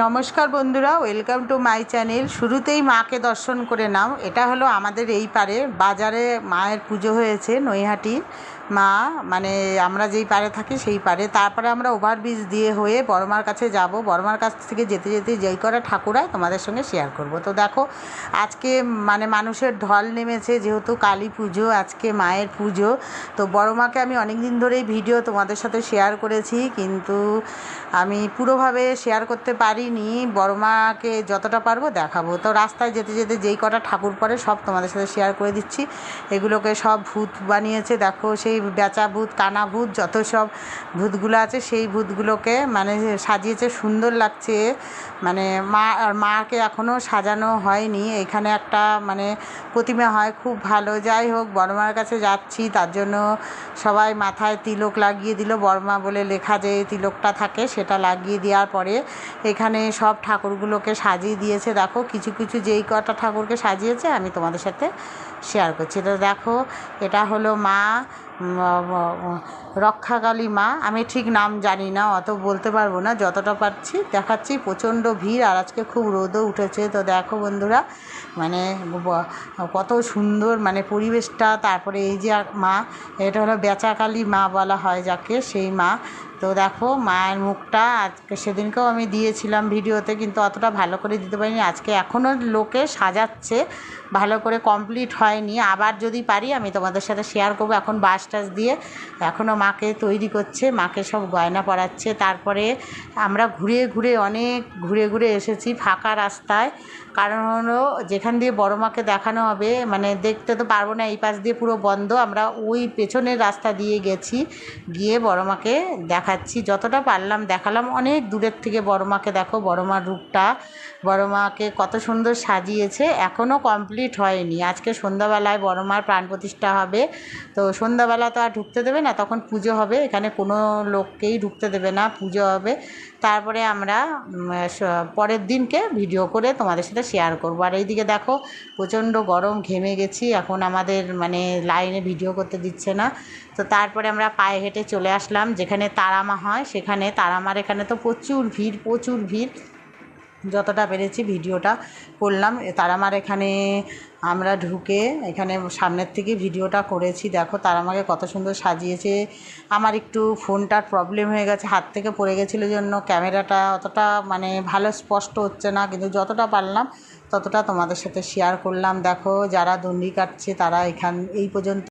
নমস্কার বন্ধুরা, welcome to my channel. শুরুতেই মাকে দর্শন করে নাও। এটা হলো আমাদের এই পারে বাজারে মায়ের পুজো হয়েছে, নৈহাটি মা, মানে আমরা যেই পারে থাকি সেই পারে। তারপরে আমরা ওভারব্রিজ দিয়ে হয়ে বড়মার কাছে যাব। বড়মার কাছ থেকে যেতে যেতে যেই করা ঠাকুর হয় তোমাদের সঙ্গে শেয়ার করব। তো দেখো, আজকে মানে মানুষের ঢল নেমেছে, যেহেতু কালী পুজো, আজকে মায়ের পুজো। তো বড়মাকে আমি অনেক দিন ধরেই ভিডিও তোমাদের সাথে শেয়ার করেছি, কিন্তু আমি পুরোভাবে শেয়ার করতে পারিনি। বড়মাকে যতটা পারবো দেখাবো। তো রাস্তায় যেতে যেতে যেই কটা ঠাকুর পড়ে সব তোমাদের সাথে শেয়ার করে দিচ্ছি। এগুলোকে সব ভূত বানিয়েছে, দেখো সেই বেচা ভূত, কানা ভূত, যত সব ভূতগুলো আছে সেই ভূতগুলোকে মানে সাজিয়েছে, সুন্দর লাগছে। মানে মাকে এখনও সাজানো হয়নি। এখানে একটা মানে প্রতিমা হয়, খুব ভালো। যাই হোক, বড়মার কাছে যাচ্ছি, তার জন্য সবাই মাথায় তিলক লাগিয়ে দিল। বড়মা বলে লেখা যে তিলকটা থাকে সেটা লাগিয়ে দেওয়ার পরে এখানে সব ঠাকুরগুলোকে সাজিয়ে দিয়েছে। দেখো, কিছু কিছু যেই কটা ঠাকুরকে সাজিয়েছে আমি তোমাদের সাথে শেয়ার করছি। তো দেখো, এটা হলো মা রক্ষাকালী মা। আমি ঠিক নাম জানি না, অত বলতে পারবো না, যতটা পারছি দেখাচ্ছি। প্রচণ্ড ভিড়, আর আজকে খুব রোদও উঠেছে। তো দেখো বন্ধুরা, মানে কত সুন্দর মানে পরিবেশটা। তারপরে এই যে মা, এটা হলো বেচাকালী মা বলা হয় যাকে, সেই মা। তো দেখো মায়ের মুখটা, আজকে সেদিনকেও আমি দিয়েছিলাম ভিডিওতে, কিন্তু অতটা ভালো করে দিতে পারিনি। আজকে এখনও লোকে সাজাচ্ছে, ভালো করে কমপ্লিট হয়নি। আবার যদি পারি আমি তোমাদের সাথে শেয়ার করবো। এখন বাঁশ টাস দিয়ে এখনও মাকে তৈরি করছে, মাকে সব গয়না পরাচ্ছে। তারপরে আমরা অনেক ঘুরে ঘুরে এসেছি ফাঁকা রাস্তায়। কারণ হলো যেখান দিয়ে বড়মাকে দেখানো হবে, মানে দেখতে তো পারবো না, এই পাশ দিয়ে পুরো বন্ধ। আমরা ওই পেছনের রাস্তা দিয়ে গেছি, গিয়ে বড়মাকে দেখাচ্ছি, যতটা পারলাম দেখালাম। অনেক দূরের থেকে বড়মাকে দেখো, বড়মার রূপটা, বড়মাকে কত সুন্দর সাজিয়েছে। এখনও কমপ্লিট হয়নি। আজকে সন্ধ্যাবেলায় বড়মার প্রাণ প্রতিষ্ঠা হবে। তো সন্ধ্যাবেলা তো আর ঢুকতে দেবে না, তখন পুজো হবে, এখানে কোনো লোককেই ঢুকতে দেবে না, পুজো হবে। তারপরে আমরা পরের দিনকে ভিডিও করে তোমাদের সাথে শেয়ার করবো। আর এইদিকে দেখো, প্রচণ্ড গরম, ঘেমে গেছি। এখন আমাদের মানে লাইনে ভিডিও করতে দিচ্ছে না। তো তারপরে আমরা পায়ে হেঁটে চলে আসলাম যেখানে তারামা হয় সেখানে। তারামার এখানে তো প্রচুর ভিড়, প্রচুর ভিড়। যতটা পেরেছি ভিডিওটা করলাম। তারামার এখানে আমরা ঢুকে এখানে সামনের থেকে ভিডিওটা করেছি। দেখো তারামাকে কত সুন্দর সাজিয়েছে। আমার একটু ফোনটার প্রবলেম হয়ে গেছে, হাত থেকে পড়ে গেছিলো জন্য ক্যামেরাটা অতটা মানে ভালো স্পষ্ট হচ্ছে না, কিন্তু যতটা পারলাম ততটা তোমাদের সাথে শেয়ার করলাম। দেখো, যারা দণ্ডি কাটছে তারা এই পর্যন্ত